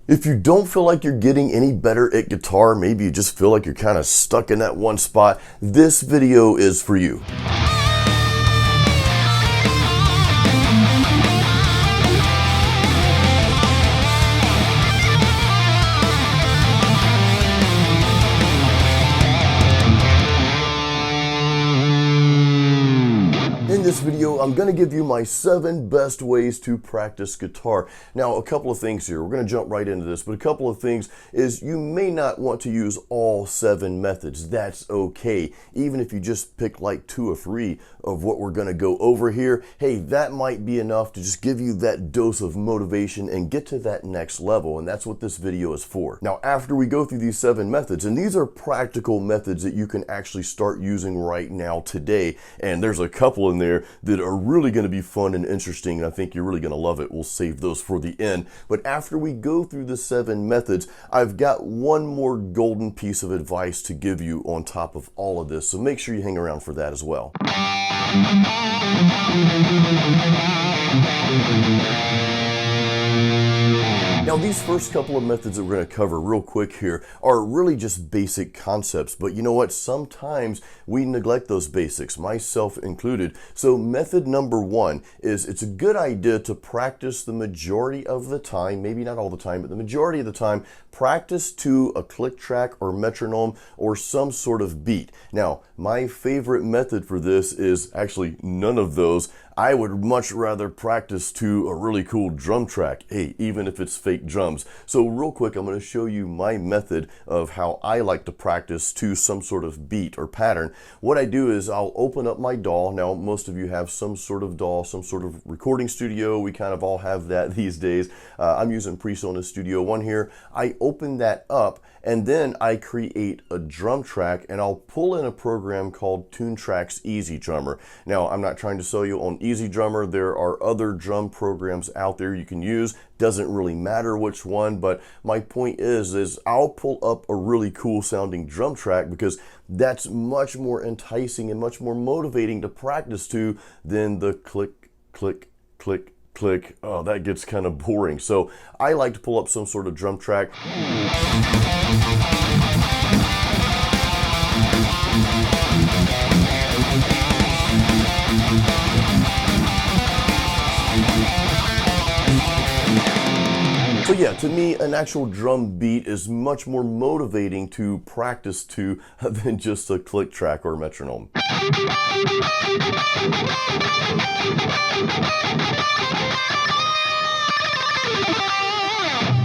If you don't feel like you're getting any better at guitar, maybe you just feel like you're kind of stuck in that one spot, this video is for you. In this video, I'm going to give you my 7 best ways to practice guitar. Now, a couple of things here. We're going to jump right into this, but a couple of things is you may not want to use all 7 methods. That's okay. Even if you just pick like 2 or 3 of what we're going to go over here, hey, that might be enough to just give you that dose of motivation and get to that next level, and that's what this video is for. Now, after we go through these 7 methods, and these are practical methods that you can actually start using right now today, and there's a couple in there that are really going to be fun and interesting, and I think you're really going to love it. We'll save those for the end. But after we go through the 7 methods, I've got one more golden piece of advice to give you on top of all of this, so make sure you hang around for that as well. Now, these first couple of methods that we're going to cover real quick here are really just basic concepts, but you know what? Sometimes we neglect those basics, myself included. So method number 1 is it's a good idea to practice the majority of the time, maybe not all the time, but the majority of the time, practice to a click track or metronome or some sort of beat. Now, my favorite method for this is actually none of those. I would much rather practice to a really cool drum track, hey, even if it's fake drums. So real quick, I'm going to show you my method of how I like to practice to some sort of beat or pattern. What I do is I'll open up my DAW. Now, most of you have some sort of DAW, some sort of recording studio. We kind of all have that these days. I'm using PreSonus Studio One here. I open that up, and then I create a drum track, and I'll pull in a program called TuneTrack's Easy Drummer. Now, I'm not trying to sell you on Easy Drummer. There are other drum programs out there you can use. Doesn't really matter which one, but my point is I'll pull up a really cool sounding drum track because that's much more enticing and much more motivating to practice to than the click, click, click, click. Oh, that gets kind of boring. So I like to pull up some sort of drum track. So yeah, to me, an actual drum beat is much more motivating to practice to than just a click track or metronome.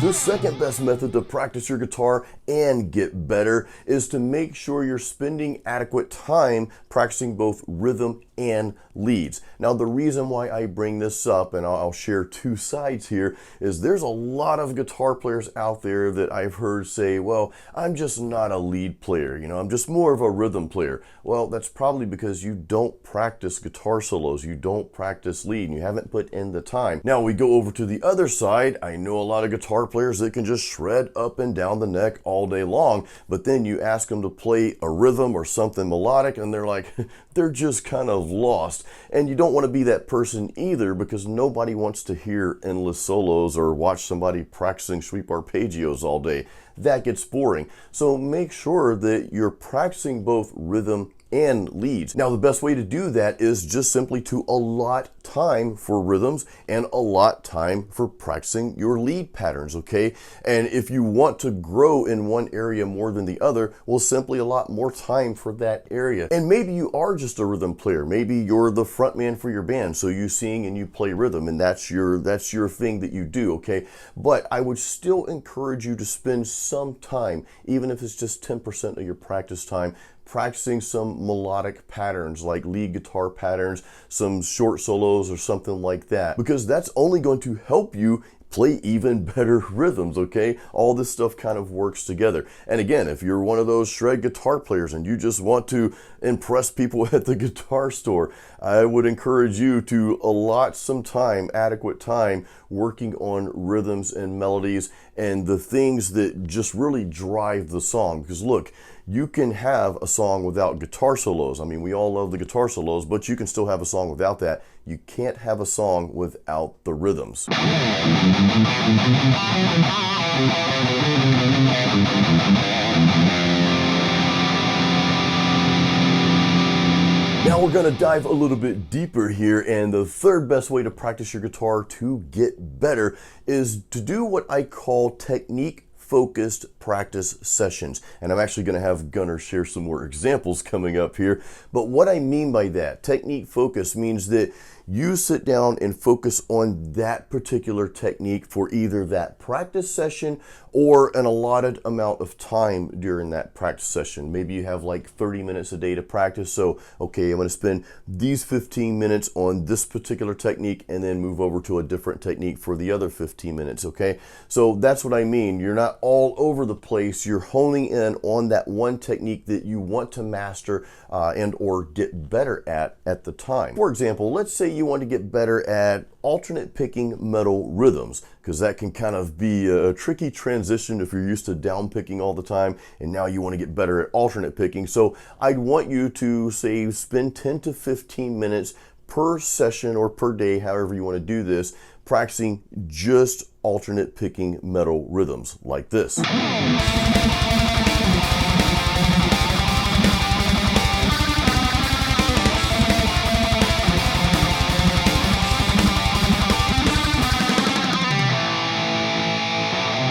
The second best method to practice your guitar and get better is to make sure you're spending adequate time practicing both rhythm and leads. Now, the reason why I bring this up, and I'll share 2 sides here, is there's a lot of guitar players out there that I've heard say, well, I'm just not a lead player, you know, I'm just more of a rhythm player. Well, that's probably because you don't practice guitar solos, you don't practice lead, and you haven't put in the time. Now, we go over to the other side. I know a lot of guitar players that can just shred up and down the neck all day long, but then you ask them to play a rhythm or something melodic, and they're like, they're just kind of lost. And you don't want to be that person either, because nobody wants to hear endless solos or watch somebody practicing sweep arpeggios all day. That gets boring. So make sure that you're practicing both rhythm and leads. Now, the best way to do that is just simply to allot time for rhythms and allot time for practicing your lead patterns, okay? And if you want to grow in one area more than the other, we'll simply allot more time for that area. And maybe you are just a rhythm player. Maybe you're the front man for your band, so you sing and you play rhythm, and that's your thing that you do, okay? But I would still encourage you to spend some time, even if it's just 10% of your practice time, practicing some melodic patterns like lead guitar patterns, some short solos or something like that, because that's only going to help you play even better rhythms, okay? All this stuff kind of works together. And again, if you're one of those shred guitar players and you just want to impress people at the guitar store, I would encourage you to allot some time, adequate time, working on rhythms and melodies and the things that just really drive the song. Because look, you can have a song without guitar solos. I mean, we all love the guitar solos, but you can still have a song without that. You can't have a song without the rhythms. Now we're going to dive a little bit deeper here, and the third best way to practice your guitar to get better is to do what I call technique focused practice sessions. And I'm actually going to have Gunnar share some more examples coming up here. But what I mean by that, technique focus, means that you sit down and focus on that particular technique for either that practice session or an allotted amount of time during that practice session. Maybe you have like 30 minutes a day to practice. So, okay, I'm going to spend these 15 minutes on this particular technique and then move over to a different technique for the other 15 minutes, okay? So that's what I mean. You're not all over the place. You're honing in on that one technique that you want to master and or get better at the time. For example, let's say you want to get better at alternate picking metal rhythms, because that can kind of be a tricky transition if you're used to down picking all the time and now you want to get better at alternate picking. So I'd want you to say spend 10 to 15 minutes per session or per day, however you want to do this, practicing just alternate picking metal rhythms like this.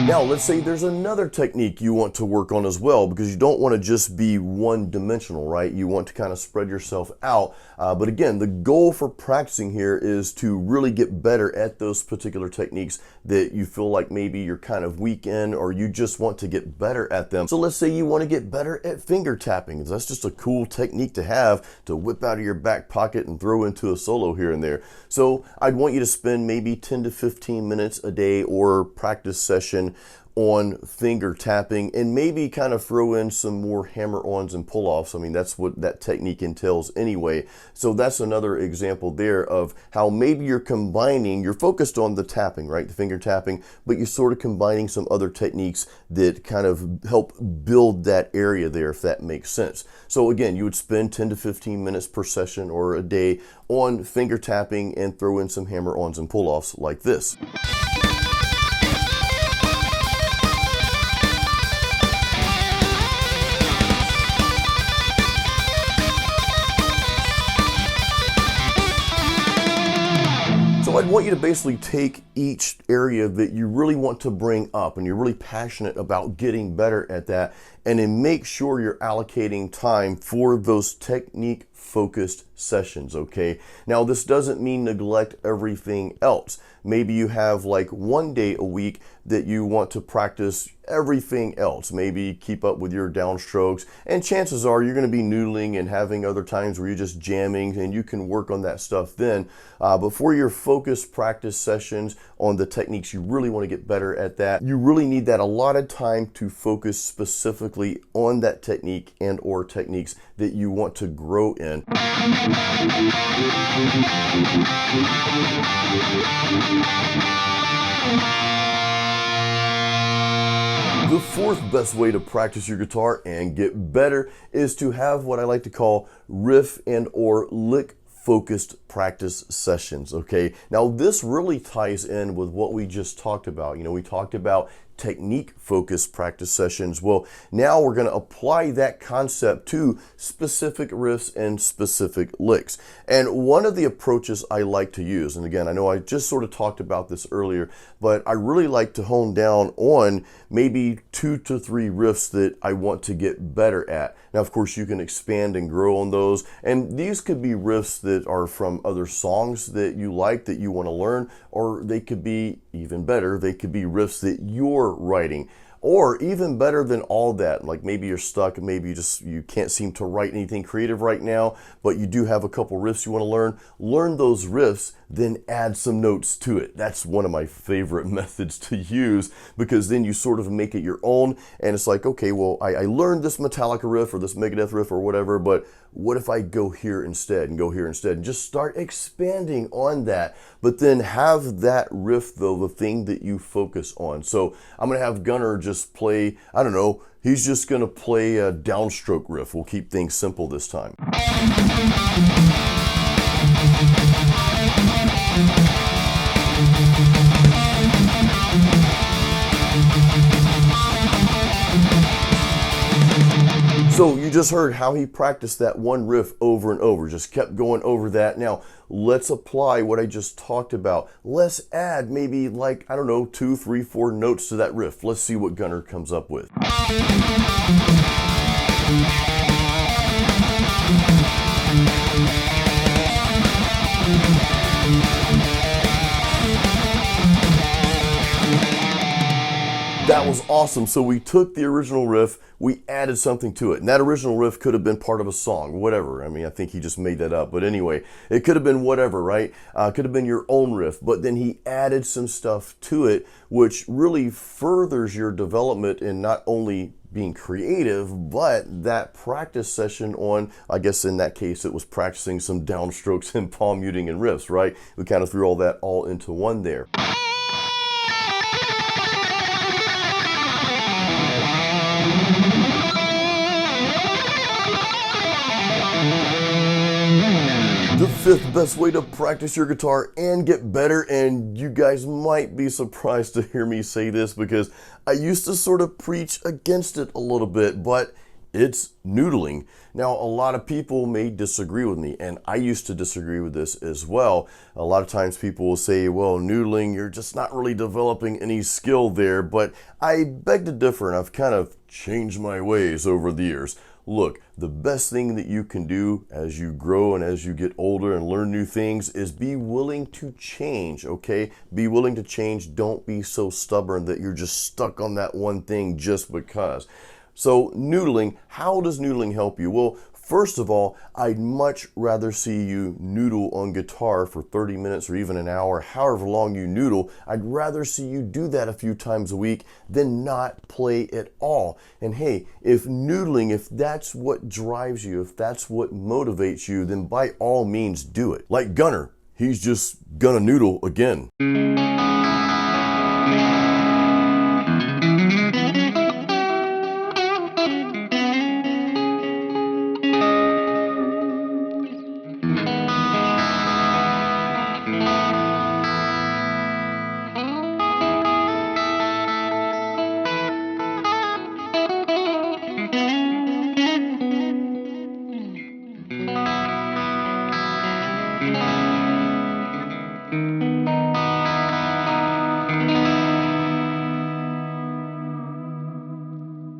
Now, let's say there's another technique you want to work on as well, because you don't want to just be one-dimensional, right? You want to kind of spread yourself out. But again, the goal for practicing here is to really get better at those particular techniques that you feel like maybe you're kind of weak in, or you just want to get better at them. So let's say you want to get better at finger tapping. That's just a cool technique to have to whip out of your back pocket and throw into a solo here and there. So I'd want you to spend maybe 10 to 15 minutes a day or practice session on finger tapping, and maybe kind of throw in some more hammer-ons and pull-offs. I mean, that's what that technique entails anyway. So that's another example there of how maybe you're combining, you're focused on the tapping, right, the finger tapping, but you're sort of combining some other techniques that kind of help build that area there, if that makes sense. So again, you would spend 10 to 15 minutes per session or a day on finger tapping and throw in some hammer-ons and pull-offs like this. So I'd want you to basically take each area that you really want to bring up and you're really passionate about getting better at that, and then make sure you're allocating time for those technique focused sessions, okay? Now, this doesn't mean neglect everything else. Maybe you have like one day a week that you want to practice everything else. Maybe keep up with your downstrokes, and chances are you're going to be noodling and having other times where you're just jamming, and you can work on that stuff then. But for your focused practice sessions on the techniques you really want to get better at, that you really need that allotted time to focus specifically on that technique and or techniques that you want to grow in. The fourth best way to practice your guitar and get better is to have what I like to call riff and or lick focused practice sessions, okay? Now this really ties in with what we just talked about. You know, we talked about technique focused practice sessions. Well, now we're going to apply that concept to specific riffs and specific licks. And one of the approaches I like to use, and again, I know I just sort of talked about this earlier, but I really like to hone down on maybe 2 to 3 riffs that I want to get better at. Now, of course, you can expand and grow on those, and these could be riffs that are from other songs that you like, that you want to learn, or they could be even better, they could be riffs that you're writing. Or even better than all that, like maybe you're stuck, maybe you can't seem to write anything creative right now, but you do have a couple riffs you want to learn. Learn those riffs, then add some notes to it. That's one of my favorite methods to use, because then you sort of make it your own, and it's like, okay, well, I learned this Metallica riff or this Megadeth riff or whatever, but what if I go here instead and go here instead, and just start expanding on that, but then have that riff, though, the thing that you focus on. So I'm gonna have Gunnar just play, I don't know, he's just gonna play a downstroke riff. We'll keep things simple this time. So you just heard how he practiced that one riff over and over, just kept going over that. Now let's apply what I just talked about. Let's add maybe, like, I don't know, 2, 3, 4 notes to that riff. Let's see what Gunnar comes up with. That was awesome. So we took the original riff, we added something to it. And that original riff could have been part of a song, whatever. I mean, I think he just made that up. But anyway, it could have been whatever, right? Could have been your own riff. But then he added some stuff to it, which really furthers your development in not only being creative, but that practice session on, I guess in that case, it was practicing some downstrokes and palm muting and riffs, right? We kind of threw all that all into one there. The fifth best way to practice your guitar and get better, and you guys might be surprised to hear me say this because I used to sort of preach against it a little bit, but it's noodling. Now, a lot of people may disagree with me, and I used to disagree with this as well. A lot of times people will say, well, noodling, you're just not really developing any skill there, but I beg to differ, and I've kind of changed my ways over the years. Look, the best thing that you can do as you grow and as you get older and learn new things is be willing to change, okay? Be willing to change. Don't be so stubborn that you're just stuck on that one thing just because. So noodling, how does noodling help you? Well, first of all, I'd much rather see you noodle on guitar for 30 minutes or even an hour, however long you noodle. I'd rather see you do that a few times a week than not play at all. And hey, if noodling, if that's what drives you, if that's what motivates you, then by all means do it. Like Gunnar, he's just gonna noodle again.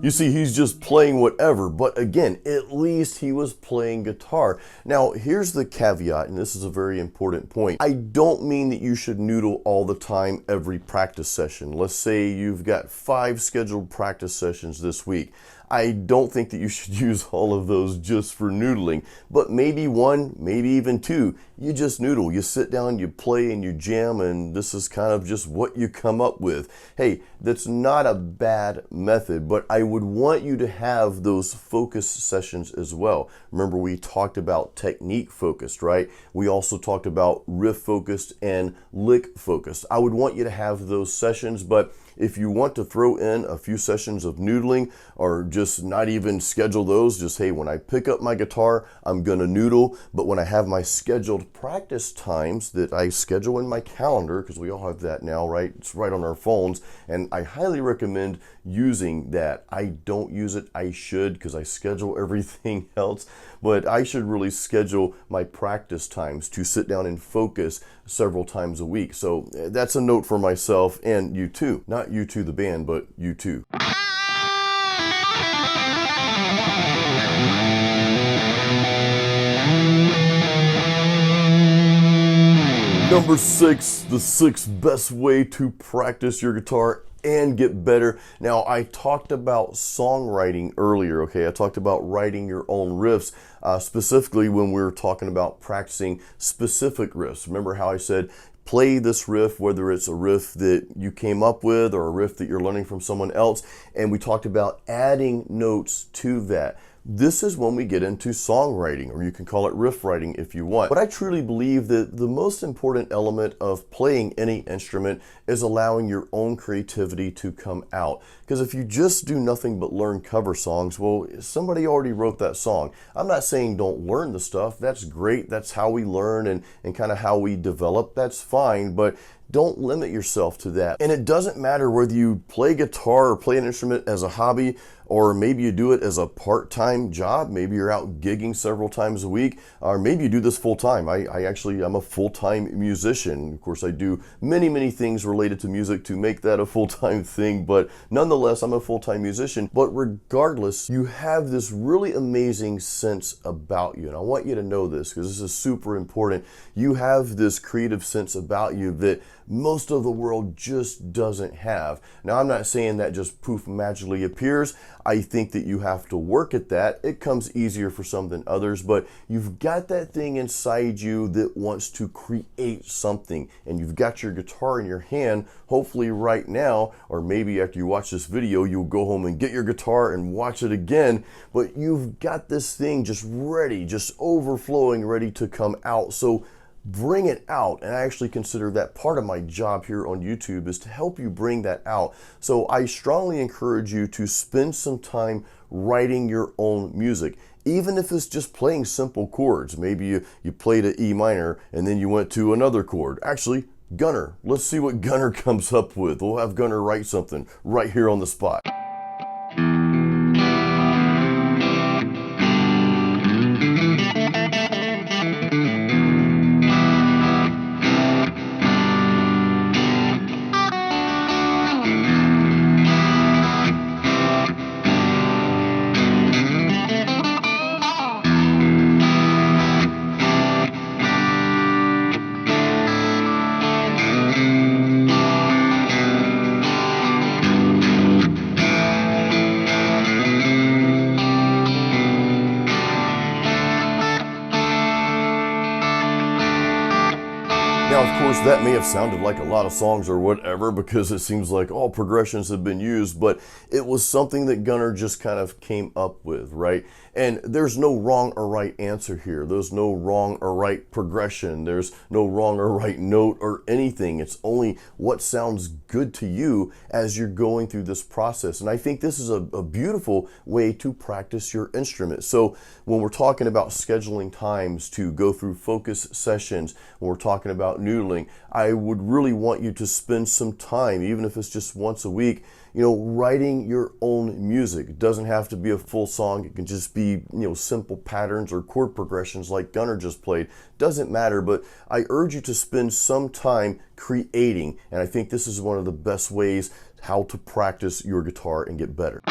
You see, he's just playing whatever, but again, at least he was playing guitar. Now, here's the caveat, and this is a very important point. I don't mean that you should noodle all the time every practice session. Let's say you've got 5 scheduled practice sessions this week. I don't think that you should use all of those just for noodling, but maybe 1, maybe even 2. You just noodle, you sit down, you play and you jam, and this is kind of just what you come up with. Hey, that's not a bad method, but I would want you to have those focus sessions as well. Remember, we talked about technique focused, right? We also talked about riff focused and lick focused. I would want you to have those sessions, but if you want to throw in a few sessions of noodling or just not even schedule those, just hey, when I pick up my guitar, I'm gonna noodle, but when I have my scheduled practice times that I schedule in my calendar, because we all have that now, right? It's right on our phones, and I highly recommend using that. I don't use it, I should, because I schedule everything else, but I should really schedule my practice times to sit down and focus several times a week. So that's a note for myself and you too. Not U2 the band, but you too. Number 6, the 6th best way to practice your guitar and get better. Now, I talked about songwriting earlier, okay? I talked about writing your own riffs, specifically when we were talking about practicing specific riffs. Remember how I said, play this riff, whether it's a riff that you came up with or a riff that you're learning from someone else, and we talked about adding notes to that. This is when we get into songwriting, or you can call it riff writing if you want. But I truly believe that the most important element of playing any instrument is allowing your own creativity to come out. Because if you just do nothing but learn cover songs, well, somebody already wrote that song. I'm not saying don't learn the stuff. That's great. That's how we learn and kind of how we develop. That's fine. But don't limit yourself to that. And it doesn't matter whether you play guitar or play an instrument as a hobby, or maybe you do it as a part-time job. Maybe you're out gigging several times a week, or maybe you do this full-time. I'm a full-time musician. Of course, I do many things related to music to make that a full-time thing, but nonetheless, I'm a full-time musician. But regardless, you have this really amazing sense about you. And I want you to know this because this is super important. You have this creative sense about you that most of the world just doesn't have. Now, I'm not saying that just poof magically appears. I think that you have to work at that. It comes easier for some than others, but you've got that thing inside you that wants to create something, and you've got your guitar in your hand, hopefully right now, or maybe after you watch this video, you'll go home and get your guitar and watch it again, but you've got this thing just ready, just overflowing, ready to come out. So bring it out. And I actually consider that part of my job here on YouTube is to help you bring that out. So I strongly encourage you to spend some time writing your own music, even if it's just playing simple chords. Maybe you played an E minor and then you went to another chord. Actually, Gunner, let's see what Gunner comes up with. We'll have Gunner write something right here on the spot. Now, of course, that may have sounded like a lot of songs or whatever because it seems like all progressions have been used, but it was something that Gunner just kind of came up with, right? And there's no wrong or right answer here. There's no wrong or right progression. There's no wrong or right note or anything. It's only what sounds good to you as you're going through this process. And I think this is a beautiful way to practice your instrument. So when we're talking about scheduling times to go through focus sessions, when we're talking about noodling, I would really want you to spend some time, even if it's just once a week, writing your own music. It doesn't have to be a full song. It can just be, simple patterns or chord progressions like Gunner just played. Doesn't matter, but I urge you to spend some time creating. And I think this is one of the best ways how to practice your guitar and get better.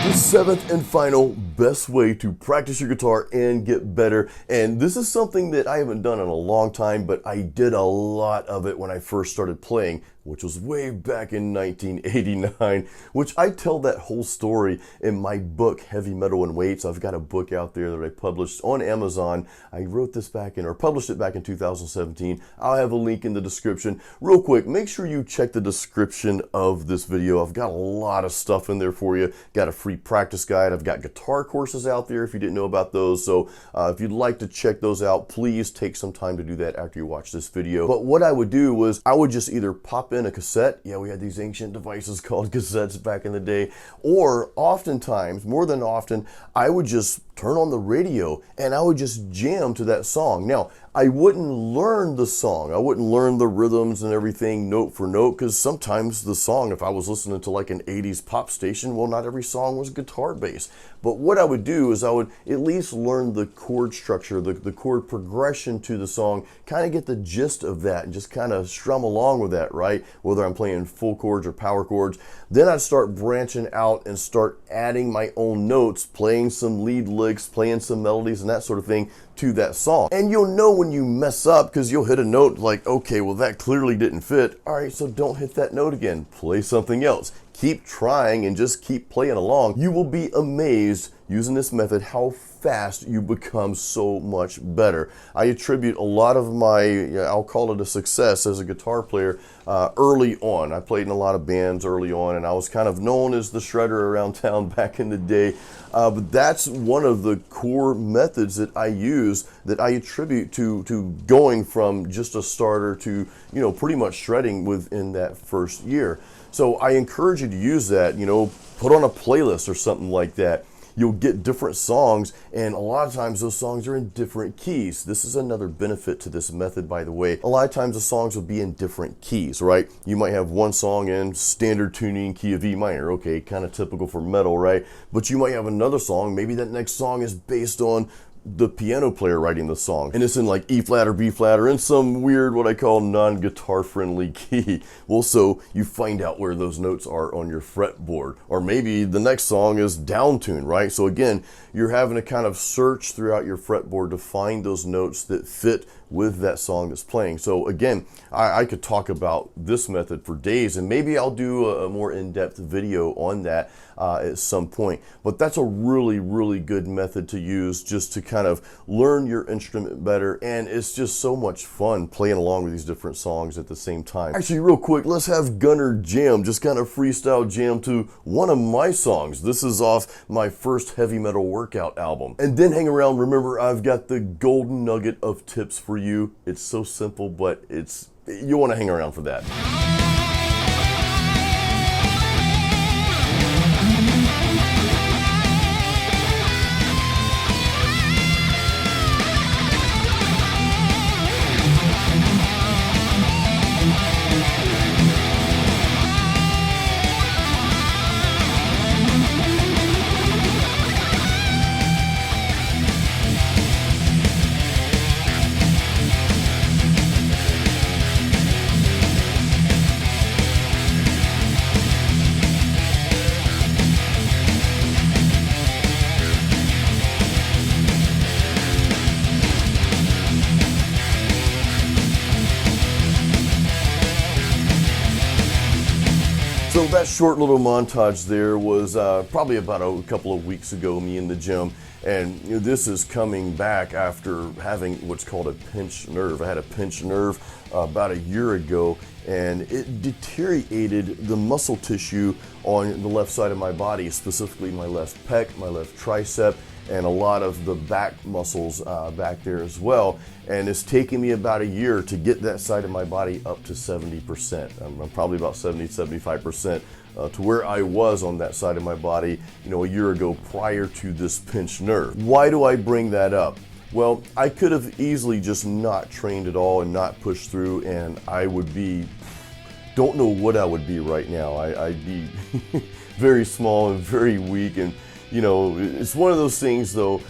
The seventh and final best way to practice your guitar and get better, and this is something that I haven't done in a long time, but I did a lot of it when I first started playing, which was way back in 1989, which I tell that whole story in my book, Heavy Metal and Weights. I've got a book out there that I published on Amazon. I wrote this published it back in 2017. I'll have a link in the description. Real quick, make sure you check the description of this video. I've got a lot of stuff in there for you. Got a free practice guide. I've got guitar courses out there if you didn't know about those. So if you'd like to check those out, please take some time to do that after you watch this video. But what I would do was I would just either pop in a cassette. Yeah, we had these ancient devices called cassettes back in the day. Or oftentimes, more than often, I would just turn on the radio and I would just jam to that song. Now, I wouldn't learn the song. I wouldn't learn the rhythms and everything note for note, because sometimes the song, if I was listening to like an 80s pop station, well, not every song was guitar based. But what I would do is I would at least learn the chord structure, the chord progression to the song, kind of get the gist of that and just kind of strum along with that, right? Whether I'm playing full chords or power chords. Then I'd start branching out and start adding my own notes, playing some lead licks, licks, playing some melodies and that sort of thing to that song. And you'll know when you mess up because you'll hit a note like, okay, well that clearly didn't fit. All right, so don't hit that note again. Play something else. Keep trying and just keep playing along. You will be amazed using this method how fast you become so much better. I attribute a lot of my, I'll call it a success as a guitar player early on. I played in a lot of bands early on, and I was kind of known as the shredder around town back in the day. But that's one of the core methods that I use that I attribute to going from just a starter to, pretty much shredding within that first year. So I encourage you to use that, put on a playlist or something like that. You'll get different songs, and a lot of times those songs are in different keys. This is another benefit to this method, by the way. A lot of times the songs will be in different keys, right? You might have one song in standard tuning key of E minor. Okay, kind of typical for metal, right? But you might have another song, maybe that next song is based on the piano player writing the song, and it's in like E flat or B flat or in some weird, what I call non-guitar friendly key. Well, so you find out where those notes are on your fretboard, or maybe the next song is down tuned, right? So again, you're having to kind of search throughout your fretboard to find those notes that fit with that song that's playing. So again, I could talk about this method for days, and maybe I'll do a more in-depth video on that at some point. But that's a really, really good method to use just to kind of learn your instrument better, and it's just so much fun playing along with these different songs at the same time. Actually, real quick, let's have Gunner jam, just kind of freestyle jam to one of my songs. This is off my first heavy metal workout album. And then hang around. Remember, I've got the golden nugget of tips for you. It's so simple, but you want to hang around for that. So that short little montage there was probably about a couple of weeks ago, me in the gym, and this is coming back after having what's called a pinched nerve. I had a pinched nerve about a year ago, and it deteriorated the muscle tissue on the left side of my body, specifically my left pec, my left tricep, and a lot of the back muscles back there as well. And it's taken me about a year to get that side of my body up to 70%. I'm probably about 70-75% to where I was on that side of my body, a year ago prior to this pinched nerve. Why do I bring that up? Well, I could have easily just not trained at all and not pushed through, and I would be, don't know what I would be right now. I'd be very small and very weak, and it's one of those things though,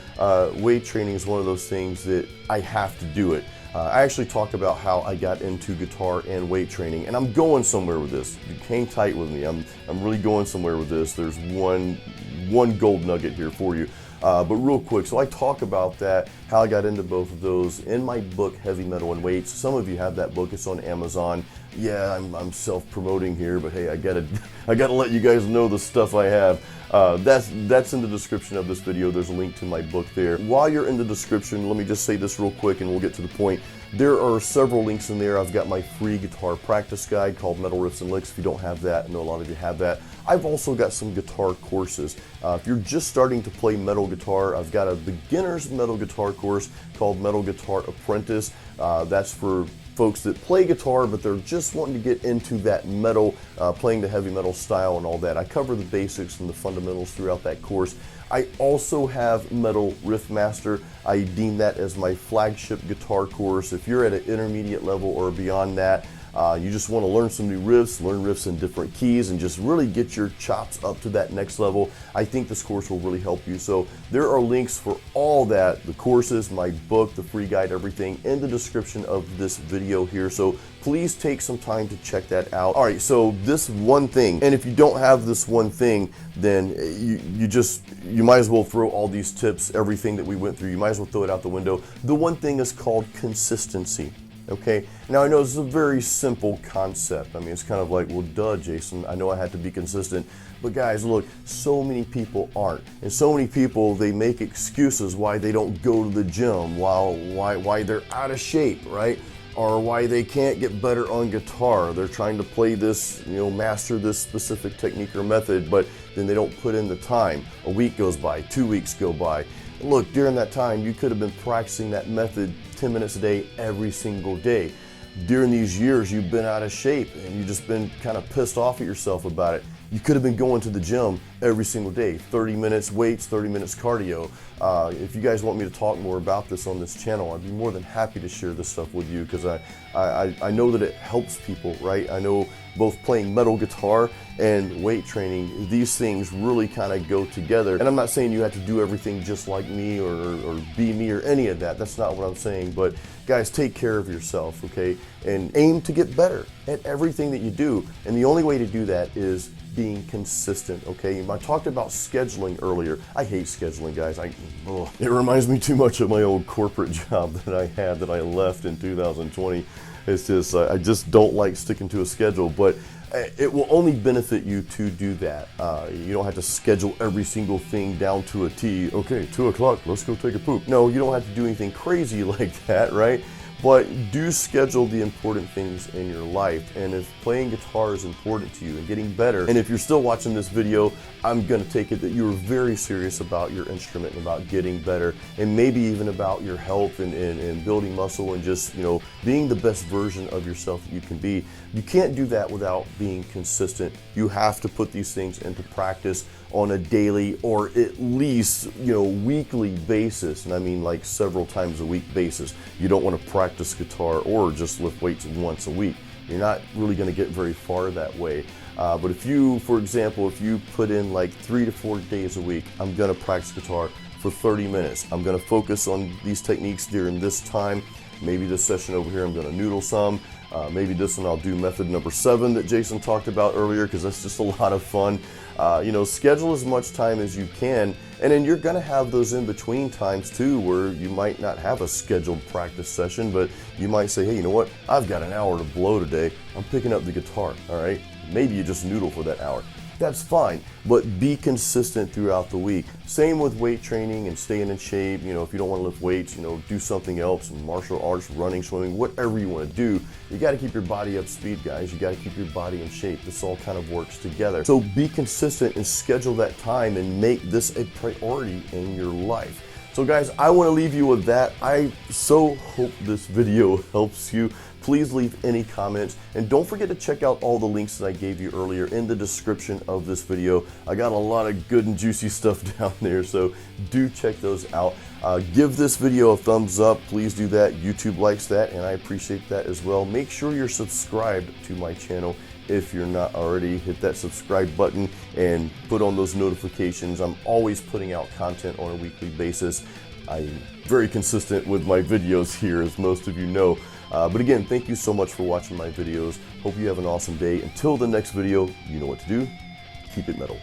weight training is one of those things that I have to do it. I actually talk about how I got into guitar and weight training, and I'm going somewhere with this. Hang tight with me. I'm really going somewhere with this. There's one gold nugget here for you. But real quick, so I talk about that, how I got into both of those in my book, Heavy Metal and Weights. Some of you have that book. It's on Amazon. Yeah, I'm self-promoting here, but hey, I gotta let you guys know the stuff I have. That's in the description of this video. There's a link to my book there. While you're in the description, let me just say this real quick and we'll get to the point. There are several links in there. I've got my free guitar practice guide called Metal Riffs and Licks. If you don't have that, I know a lot of you have that. I've also got some guitar courses. If you're just starting to play metal guitar, I've got a beginner's metal guitar course called Metal Guitar Apprentice. That's for folks that play guitar, but they're just wanting to get into that metal, playing the heavy metal style and all that. I cover the basics and the fundamentals throughout that course. I also have Metal Riff Master. I deem that as my flagship guitar course. If you're at an intermediate level or beyond that, you just want to learn some new riffs, learn riffs in different keys, and just really get your chops up to that next level, I think this course will really help you. So there are links for all that, the courses, my book, the free guide, everything in the description of this video here. So please take some time to check that out. All right, so this one thing, and if you don't have this one thing, then you might as well throw all these tips, everything that we went through, you might as well throw it out the window. The one thing is called consistency. Okay, now I know this is a very simple concept. I mean, it's kind of like, well, duh, Jason, I know I had to be consistent. But guys, look, so many people aren't. And so many people, they make excuses why they don't go to the gym, why they're out of shape, right? Or why they can't get better on guitar. They're trying to play this, master this specific technique or method, but then they don't put in the time. A week goes by, 2 weeks go by. Look, during that time, you could have been practicing that method 10 minutes a day, every single day. During these years, you've been out of shape and you've just been kind of pissed off at yourself about it. You could have been going to the gym every single day, 30 minutes weights, 30 minutes cardio. If you guys want me to talk more about this on this channel, I'd be more than happy to share this stuff with you, because I know that it helps people, right? I know both playing metal guitar and weight training, these things really kind of go together. And I'm not saying you have to do everything just like me or be me or any of that. That's not what I'm saying. But guys, take care of yourself, okay? And aim to get better at everything that you do. And the only way to do that is being consistent, okay? I talked about scheduling earlier. I hate scheduling, guys. It reminds me too much of my old corporate job that I had that I left in 2020. It's just, I just don't like sticking to a schedule, but it will only benefit you to do that. You don't have to schedule every single thing down to a T. Okay, 2 o'clock, let's go take a poop. No, you don't have to do anything crazy like that, right? But do schedule the important things in your life. And if playing guitar is important to you and getting better, and if you're still watching this video, I'm gonna take it that you're very serious about your instrument and about getting better, and maybe even about your health and building muscle and just, being the best version of yourself that you can be. You can't do that without being consistent. You have to put these things into practice on a daily or at least, weekly basis. And I mean like several times a week basis. You don't want to practice guitar or just lift weights once a week. You're not really going to get very far that way. But if you, for example, if you put in like 3 to 4 days a week, I'm going to practice guitar for 30 minutes. I'm going to focus on these techniques during this time. Maybe this session over here, I'm going to noodle some. Maybe this one I'll do method number 7 that Jason talked about earlier, because that's just a lot of fun. Schedule as much time as you can, and then you're going to have those in between times too, where you might not have a scheduled practice session, but you might say, hey, you know what? I've got an hour to blow today. I'm picking up the guitar. All right. Maybe you just noodle for that hour. That's fine, but be consistent throughout the week. Same with weight training and staying in shape. If you don't want to lift weights, do something else, martial arts, running, swimming, whatever you want to do. You got to keep your body up speed, guys. You got to keep your body in shape. This all kind of works together. So be consistent and schedule that time and make this a priority in your life. So guys, I want to leave you with that. I so hope this video helps you. Please leave any comments, and don't forget to check out all the links that I gave you earlier in the description of this video. I got a lot of good and juicy stuff down there, so do check those out. Give this video a thumbs up. Please do that. YouTube likes that, and I appreciate that as well. Make sure you're subscribed to my channel if you're not already. Hit that subscribe button and put on those notifications. I'm always putting out content on a weekly basis. I'm very consistent with my videos here, as most of you know. But again, thank you so much for watching my videos. Hope you have an awesome day. Until the next video, you know what to do. Keep it metal.